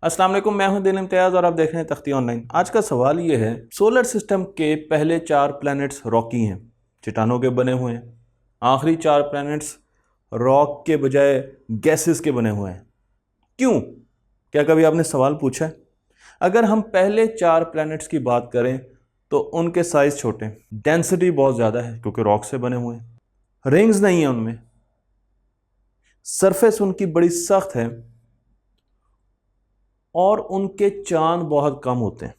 अस्सलाम वालेकुम, मैं हूं दिल इम्तियाज़ और आप देख रहे हैं तख्ती ऑनलाइन। आज का सवाल ये है, सोलर सिस्टम के पहले 4 प्लैनेट्स रॉकी हैं, चट्टानों के बने हुए हैं। आखिरी 4 प्लैनेट्स रॉक के बजाय गैसेस के बने हुए हैं। क्यों? क्या कभी आपने सवाल पूछा है? अगर हम पहले 4 प्लैनेट्स की बात करें तो उनके साइज छोटे, डेंसिटी बहुत ज़्यादा है क्योंकि रॉक से बने हुए हैं, रिंग्स नहीं है उनमें, सरफेस उनकी बड़ी सख्त है और उनके चांद बहुत कम होते हैं।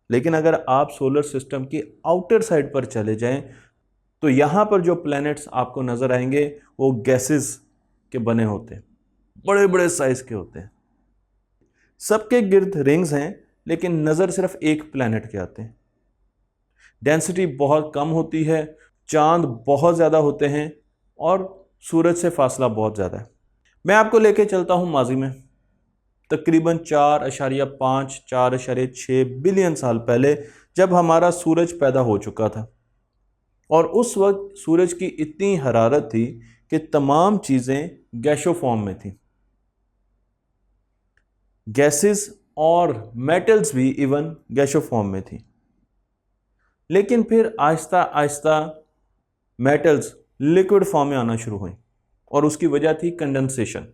लेकिन अगर आप सोलर सिस्टम की आउटर साइड पर चले जाएं तो यहाँ पर जो प्लैनेट्स आपको नज़र आएंगे वो गैसेस के बने होते हैं, बड़े बड़े साइज के होते हैं। सबके गिर्द रिंग्स हैं लेकिन नज़र सिर्फ एक प्लैनेट के आते हैं। डेंसिटी बहुत कम होती है, चांद बहुत ज़्यादा होते हैं और सूरज से फासला बहुत ज़्यादा है। मैं आपको लेके चलता हूँ माजी में, तकरीबन 4.5-4.6 बिलियन साल पहले, जब हमारा सूरज पैदा हो चुका था। और उस वक्त सूरज की इतनी हरारत थी कि तमाम चीज़ें गैसो फॉर्म में थी, गैसेस और मेटल्स भी इवन गैसो फॉर्म में थी। लेकिन फिर Aahista Aahista metals liquid form में आना शुरू हुई और उसकी वजह थी कंडेंसेशन।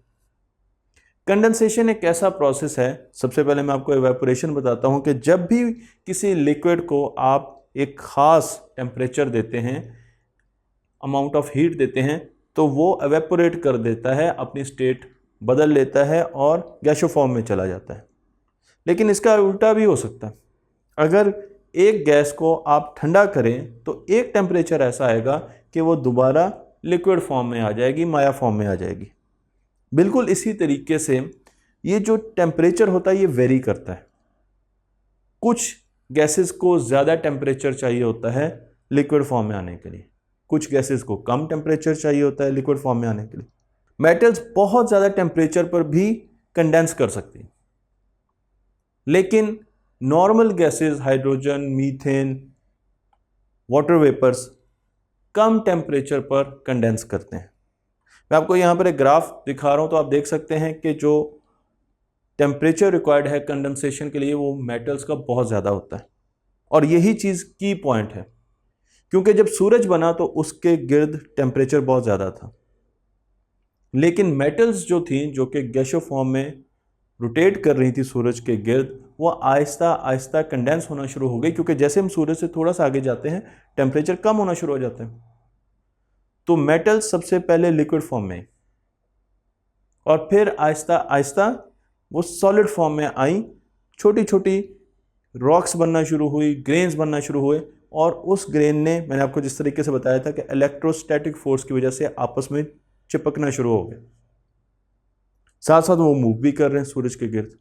कंडेंसेशन एक ऐसा प्रोसेस है, सबसे पहले मैं आपको एवेपोरेशन बताता हूं, कि जब भी किसी लिक्विड को आप एक ख़ास टेम्परेचर देते हैं, अमाउंट ऑफ हीट देते हैं, तो वो एवेपोरेट कर देता है, अपनी स्टेट बदल लेता है और गैसो फॉर्म में चला जाता है। लेकिन इसका उल्टा भी हो सकता है। अगर एक गैस को आप ठंडा करें तो एक टेम्परेचर ऐसा आएगा कि वो दोबारा लिक्विड फॉर्म में आ जाएगी, माया फॉर्म में आ जाएगी। बिल्कुल इसी तरीके से ये जो टेम्परेचर होता है ये वेरी करता है। कुछ गैसेस को ज़्यादा टेम्परेचर चाहिए होता है लिक्विड फॉर्म में आने के लिए, कुछ गैसेस को कम टेम्परेचर चाहिए होता है लिक्विड फॉर्म में आने के लिए। मेटल्स बहुत ज़्यादा टेम्परेचर पर भी कंडेंस कर सकती हैं, लेकिन normal gases, hydrogen, methane, water vapours कम टेम्परेचर पर कंडेंस करते हैं। मैं आपको यहाँ पर एक ग्राफ दिखा रहा हूँ, तो आप देख सकते हैं कि जो टेम्परेचर रिक्वायर्ड है कंडेंसेशन के लिए वो मेटल्स का बहुत ज़्यादा होता है। और यही चीज़ की पॉइंट है, क्योंकि जब सूरज बना तो उसके गिर्द टेम्परेचर बहुत ज़्यादा था, लेकिन मेटल्स जो थी, जो कि गैसो फॉर्म में रोटेट कर रही थी सूरज के गिर्द, वो आहिस्ता आहिस्ता कंडेंस होना शुरू हो गई, क्योंकि जैसे हम सूरज से थोड़ा सा आगे जाते हैं टेम्परेचर कम होना शुरू हो जाता है। तो मेटल्स सबसे पहले लिक्विड फॉर्म में और फिर आहिस्ता आहिस्ता वो सॉलिड फॉर्म में आई, छोटी छोटी रॉक्स बनना शुरू हुई, ग्रेन्स बनना शुरू हुए, और उस ग्रेन ने, मैंने आपको जिस तरीके से बताया था कि इलेक्ट्रोस्टैटिक फोर्स की वजह से आपस में चिपकना शुरू हो गए, साथ साथ वो मूव भी कर रहे हैं सूरज के गिर्द।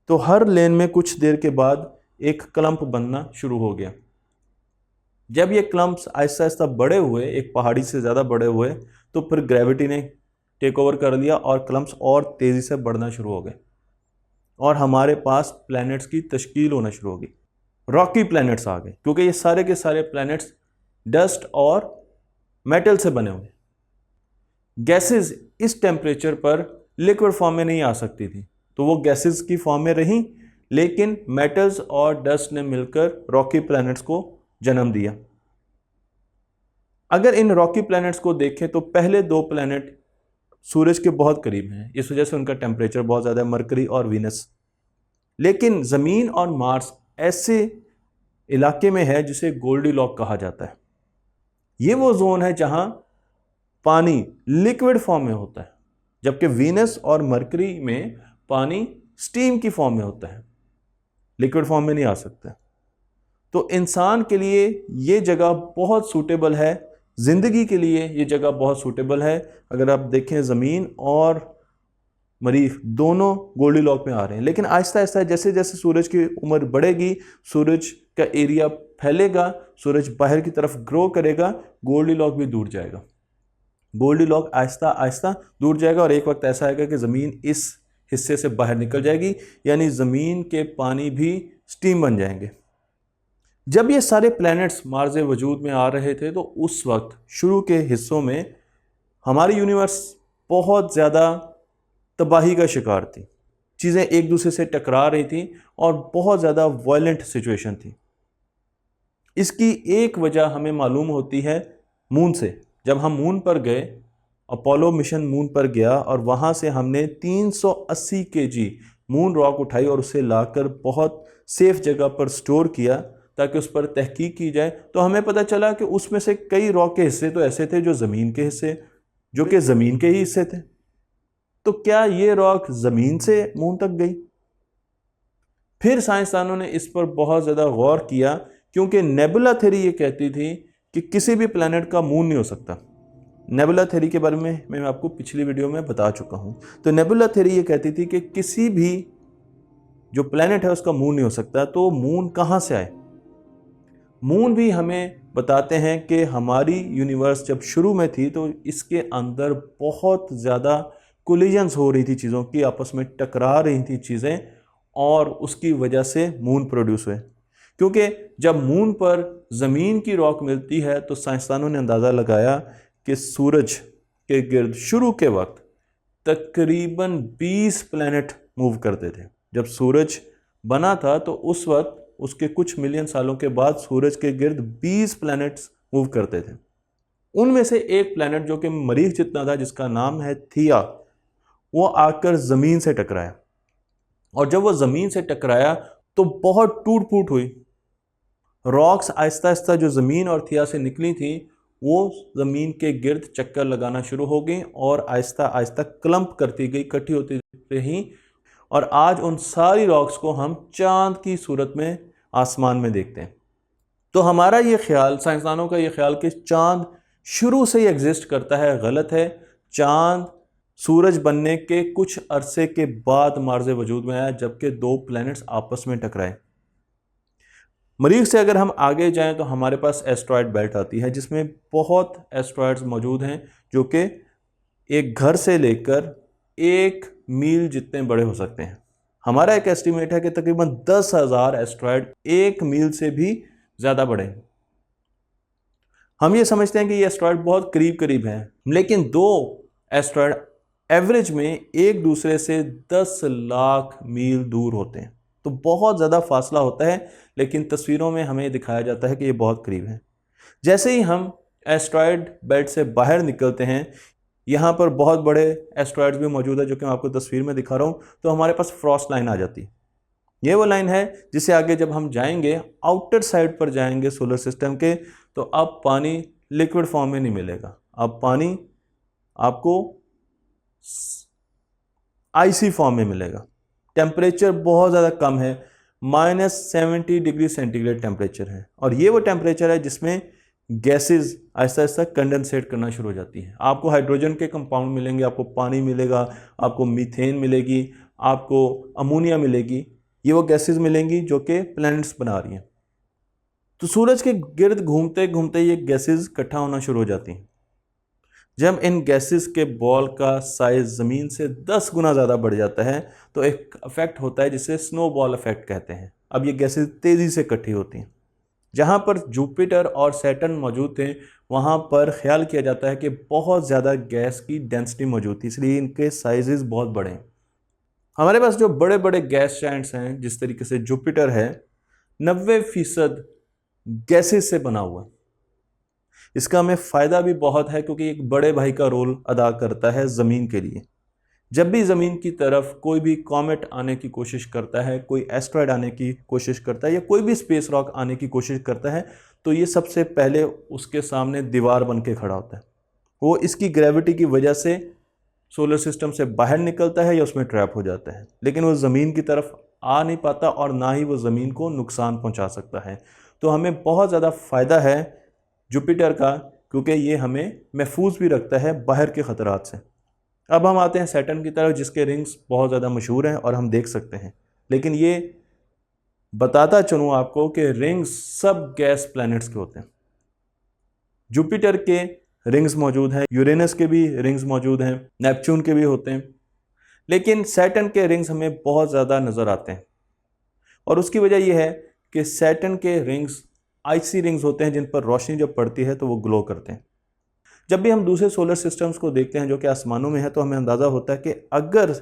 तो हर लेन में कुछ देर के बाद एक क्लम्प बनना शुरू हो गया। जब ये क्लम्प्स आहिस्ता आहिस्ता बड़े हुए, एक पहाड़ी से ज़्यादा बड़े हुए, तो फिर ग्रेविटी ने टेक ओवर कर लिया और क्लम्प्स और तेज़ी से बढ़ना शुरू हो गए और हमारे पास प्लैनेट्स की तश्कील होना शुरू हो गई। रॉकी प्लैनेट्स आ गए, क्योंकि ये सारे के सारे प्लैनेट्स डस्ट और मेटल से बने हुए। गैसेस इस टेम्परेचर पर लिक्विड फॉर्म में नहीं आ सकती थी, तो वो गैसेस की फॉर्म में रहीं, लेकिन मेटल्स और डस्ट ने मिलकर रॉकी प्लैनेट्स को जन्म दिया। अगर इन रॉकी प्लैनेट्स को देखें तो पहले 2 प्लैनेट सूरज के बहुत करीब हैं, इस वजह से उनका टेम्परेचर बहुत ज़्यादा है, मरकरी और वीनस। लेकिन ज़मीन और मार्स ऐसे इलाके में है जिसे गोल्डीलॉक कहा जाता है। ये वो जोन है जहां पानी लिक्विड फॉर्म में होता है, जबकि वीनस और मरकरी में पानी स्टीम की फॉर्म में होता है, लिक्विड फॉर्म में नहीं आ सकता। तो इंसान के लिए ये जगह बहुत सूटेबल है, ज़िंदगी के लिए ये जगह बहुत सूटेबल है। अगर आप देखें, ज़मीन और मरीख दोनों गोल्डीलॉक में आ रहे हैं, लेकिन आहिस्ता आहिस्ता जैसे जैसे सूरज की उम्र बढ़ेगी, सूरज का एरिया फैलेगा, सूरज बाहर की तरफ ग्रो करेगा, गोल्डीलॉक भी दूर जाएगा। गोल्डीलॉक आहिस्ता आहिस्ता दूर जाएगा और एक वक्त ऐसा आएगा कि ज़मीन इस हिस्से से बाहर निकल जाएगी, यानी ज़मीन के पानी भी स्टीम बन जाएंगे। जब ये सारे प्लैनेट्स मार्ज़ वजूद में आ रहे थे तो उस वक्त शुरू के हिस्सों में हमारी यूनिवर्स बहुत ज़्यादा तबाही का शिकार थी। चीज़ें एक दूसरे से टकरा रही थी और बहुत ज़्यादा वायलेंट सिचुएशन थी। इसकी एक वजह हमें मालूम होती है मून से। जब हम मून पर गए, अपोलो मिशन मून पर गया और वहाँ से हमने 380 केजी मून रॉक उठाई और उसे लाकर बहुत सेफ जगह पर स्टोर किया ताकि उस पर तहकीक की जाए, तो हमें पता चला कि उसमें से कई रॉक के हिस्से तो ऐसे थे जो ज़मीन के हिस्से, जो कि ज़मीन के ही हिस्से थे। तो क्या ये रॉक ज़मीन से मून तक गई? फिर साइंसदानों ने इस पर बहुत ज़्यादा गौर किया, क्योंकि नेबुला थ्योरी ये कहती थी कि किसी भी प्लैनेट का मून नहीं हो सकता। नेबुला थ्योरी के बारे में मैं आपको पिछली वीडियो में बता चुका हूँ। तो नेबुला थ्योरी ये कहती थी कि किसी भी जो प्लैनेट है उसका मून नहीं हो सकता। तो मून कहाँ से आए? मून भी हमें बताते हैं कि हमारी यूनिवर्स जब शुरू में थी तो इसके अंदर बहुत ज़्यादा कोलिजन्स हो रही थी, चीज़ों की आपस में टकरा रही थी चीज़ें, और उसकी वजह से मून प्रोड्यूस हुए। क्योंकि जब मून पर ज़मीन की रॉक मिलती है तो साइंसदानों ने अंदाज़ा लगाया कि सूरज के गिर्द शुरू के वक्त तकरीबन 20 प्लैनेट मूव करते थे। जब सूरज बना था तो उस वक्त उसके कुछ मिलियन सालों के बाद सूरज के गिर्द 20 प्लैनेट्स मूव करते थे। उनमें से एक प्लैनेट जो कि मरीख जितना था, जिसका नाम है थिया, वो आकर ज़मीन से टकराया। और जब वो ज़मीन से टकराया तो बहुत टूट फूट हुई। रॉक्स आहिस्ता आहिस्ता जो ज़मीन और थिया से निकली थी वो ज़मीन के गिर्द चक्कर लगाना शुरू हो गई और आहिस्ता आहिस्ता क्लम्प करती गई, इकट्ठी होती रही। और आज उन सारी रॉक्स को हम चांद की सूरत में आसमान में देखते हैं। तो हमारा ये ख्याल, साइंसदानों का ये ख्याल कि चांद शुरू से ही एग्जिस्ट करता है, गलत है। चांद सूरज बनने के कुछ अरसे के बाद मार्ज़े वजूद में आया, जबकि दो प्लैनेट्स आपस में टकराए। मरीख से अगर हम आगे जाएं तो हमारे पास एस्ट्रॉयड बेल्ट आती है, जिसमें बहुत एस्ट्रॉयड्स मौजूद हैं जो कि एक घर से लेकर 1 मील जितने बड़े हो सकते हैं। हमारा एक एस्टीमेट है कि तकरीबन 10,000 एस्ट्रॉयड 1 मील से भी ज़्यादा बड़े हैं। हम ये समझते हैं कि ये एस्ट्रॉयड बहुत करीब करीब हैं, लेकिन दो एस्ट्रॉयड एवरेज में एक दूसरे से 10 लाख मील दूर होते हैं। तो बहुत ज़्यादा फासला होता है, लेकिन तस्वीरों में हमें दिखाया जाता है कि ये बहुत करीब है। जैसे ही हम एस्ट्रॉयड बेल्ट से बाहर निकलते हैं, यहाँ पर बहुत बड़े एस्ट्रॉयड्स भी मौजूद है जो कि मैं आपको तस्वीर में दिखा रहा हूँ, तो हमारे पास फ्रॉस्ट लाइन आ जाती है। ये वो लाइन है जिसे आगे जब हम जाएंगे, आउटर साइड पर जाएंगे सोलर सिस्टम के, तो अब पानी लिक्विड फॉर्म में नहीं मिलेगा। अब पानी आपको आइसी फॉर्म में मिलेगा। टेम्परेचर बहुत ज़्यादा कम है, -70 डिग्री सेंटीग्रेड टेम्परेचर है, और ये वो टेम्परेचर है जिसमें गैसेस आहिस्ता आहिस्ता कंडेंसेट करना शुरू हो जाती है। आपको हाइड्रोजन के कंपाउंड मिलेंगे, आपको पानी मिलेगा, आपको मीथेन मिलेगी, आपको अमोनिया मिलेगी। ये वो गैसेस मिलेंगी जो कि प्लैनेट्स बना रही हैं। तो सूरज के गिर्द घूमते घूमते ये गैसेस इकट्ठा होना शुरू हो जाती हैं। जब इन गैसेस के बॉल का साइज ज़मीन से 10 गुना ज़्यादा बढ़ जाता है तो एक इफेक्ट होता है जिसे स्नोबॉल इफेक्ट कहते हैं। अब ये गैसेस तेज़ी से इकट्ठी होती हैं। जहाँ पर जुपिटर और सैटर्न मौजूद थे, वहाँ पर ख्याल किया जाता है कि बहुत ज़्यादा गैस की डेंसिटी मौजूद थी, इसलिए इनके साइजेस बहुत बड़े हैं। हमारे पास जो बड़े बड़े गैस जायंट्स हैं, जिस तरीके से जुपिटर है, 90% गैसेस से बना हुआ है। इसका हमें फ़ायदा भी बहुत है क्योंकि एक बड़े भाई का रोल अदा करता है ज़मीन के लिए। जब भी ज़मीन की तरफ कोई भी कॉमेट आने की कोशिश करता है, कोई एस्ट्रॉयड आने की कोशिश करता है, या कोई भी स्पेस रॉक आने की कोशिश करता है, तो ये सबसे पहले उसके सामने दीवार बन के खड़ा होता है। वो इसकी ग्रेविटी की वजह से सोलर सिस्टम से बाहर निकलता है या उसमें ट्रैप हो जाता है, लेकिन वो ज़मीन की तरफ आ नहीं पाता और ना ही वो ज़मीन को नुकसान पहुँचा सकता है। तो हमें बहुत ज़्यादा फ़ायदा है जुपिटर का, क्योंकि ये हमें महफूज भी रखता है बाहर के ख़तरात से। अब हम आते हैं सैटर्न की तरफ, जिसके रिंग्स बहुत ज़्यादा मशहूर हैं और हम देख सकते हैं। लेकिन ये बताता चलूँ आपको कि रिंग्स सब गैस प्लैनेट्स के होते हैं। जुपिटर के रिंग्स मौजूद हैं, यूरेनस के भी रिंग्स मौजूद हैं, नेपच्यून के भी होते हैं, लेकिन सैटर्न के रिंग्स हमें बहुत ज़्यादा नज़र आते हैं। और उसकी वजह यह है कि सैटर्न के रिंग्स आइसी रिंग्स होते हैं, जिन पर रोशनी जब पड़ती है तो वो ग्लो करते हैं। जब भी हम दूसरे सोलर सिस्टम्स को देखते हैं जो कि आसमानों में है, तो हमें अंदाज़ा होता है कि अगर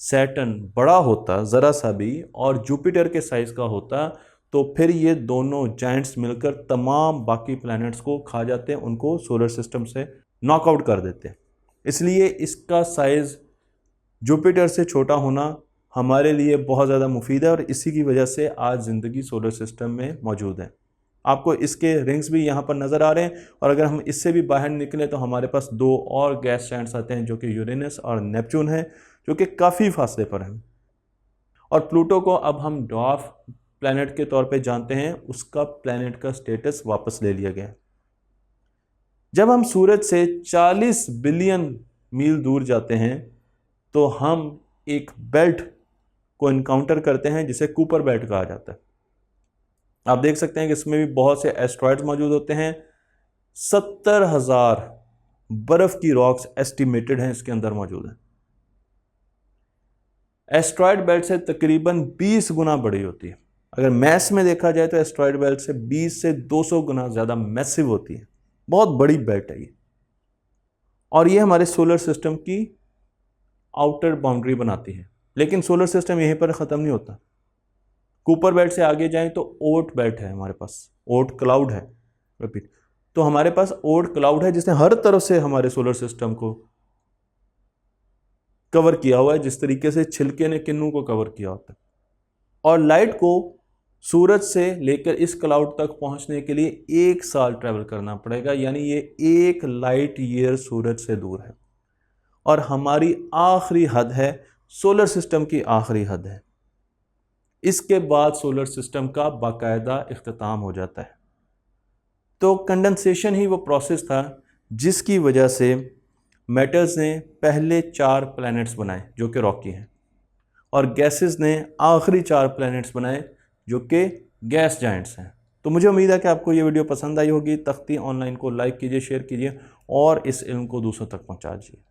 सैटर्न बड़ा होता ज़रा सा भी और जुपिटर के साइज़ का होता, तो फिर ये दोनों जाइंट्स मिलकर तमाम बाकी प्लैनेट्स को खा जाते हैं, उनको सोलर सिस्टम से नॉकआउट कर देते हैं। इसलिए इसका साइज़ जुपिटर से छोटा होना हमारे लिए बहुत ज़्यादा मुफीद है और इसी की वजह से आज ज़िंदगी सोलर सिस्टम में मौजूद है। आपको इसके रिंग्स भी यहाँ पर नज़र आ रहे हैं, और अगर हम इससे भी बाहर निकले तो हमारे पास दो और गैस जायंट्स आते हैं जो कि यूरेनस और नेपच्यून है, जो कि काफ़ी फासले पर हैं। और प्लूटो को अब हम ड्वार्फ प्लैनेट के तौर पे जानते हैं, उसका प्लैनेट का स्टेटस वापस ले लिया गया। जब हम सूरज से 40 बिलियन मील दूर जाते हैं तो हम एक बेल्ट को इनकाउंटर करते हैं जिसे कूपर बेल्ट कहा जाता है। आप देख सकते हैं कि इसमें भी बहुत से एस्ट्रॉयड्स मौजूद होते हैं। 70,000 बर्फ की रॉक्स एस्टिमेटेड हैं इसके अंदर मौजूद हैं। एस्ट्रॉयड बेल्ट से तकरीबन 20 गुना बड़ी होती है। अगर मैस में देखा जाए तो एस्ट्रॉयड बेल्ट से 20 से 200 गुना ज़्यादा मैसिव होती है। बहुत बड़ी बेल्ट है ये, और ये हमारे सोलर सिस्टम की आउटर बाउंड्री बनाती है। लेकिन सोलर सिस्टम यहीं पर ख़त्म नहीं होता। कूपर बेल्ट से आगे जाएं तो ओट बेल्ट है हमारे पास, ओट क्लाउड है, रिपीट। तो हमारे पास ओट क्लाउड है जिसने हर तरफ से हमारे सोलर सिस्टम को कवर किया हुआ है, जिस तरीके से छिलके ने किन्नू को कवर किया होता है। और लाइट को सूरज से लेकर इस क्लाउड तक पहुंचने के लिए 1 साल ट्रैवल करना पड़ेगा, यानी ये 1 लाइट ईयर सूरज से दूर है। और हमारी आखिरी हद है, सोलर सिस्टम की आखिरी हद है। इसके बाद सोलर सिस्टम का बाकायदा इख्तिताम हो जाता है। तो कंडेंसेशन ही वो प्रोसेस था जिसकी वजह से मेटल्स ने पहले 4 प्लैनेट्स बनाए जो कि रॉकी हैं, और गैसेस ने आखिरी 4 प्लैनेट्स बनाए जो कि गैस जाइंट्स हैं। तो मुझे उम्मीद है कि आपको ये वीडियो पसंद आई होगी। तख्ती ऑनलाइन को लाइक कीजिए, शेयर कीजिए और इस इल्म को दूसरों तक पहुंचा दीजिए।